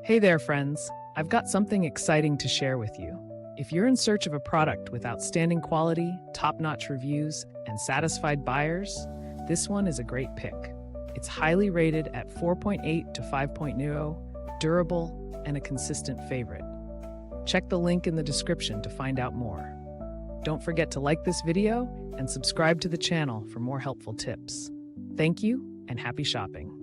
Hey there, friends. I've got something exciting to share with you. If you're in search of a product with outstanding quality, top-notch reviews, and satisfied buyers, this one is a great pick. It's highly rated at 4.8 to 5.0, durable, and a consistent favorite. Check the link in the description to find out more. Don't forget to like this video and subscribe to the channel for more helpful tips. Thank you and happy shopping.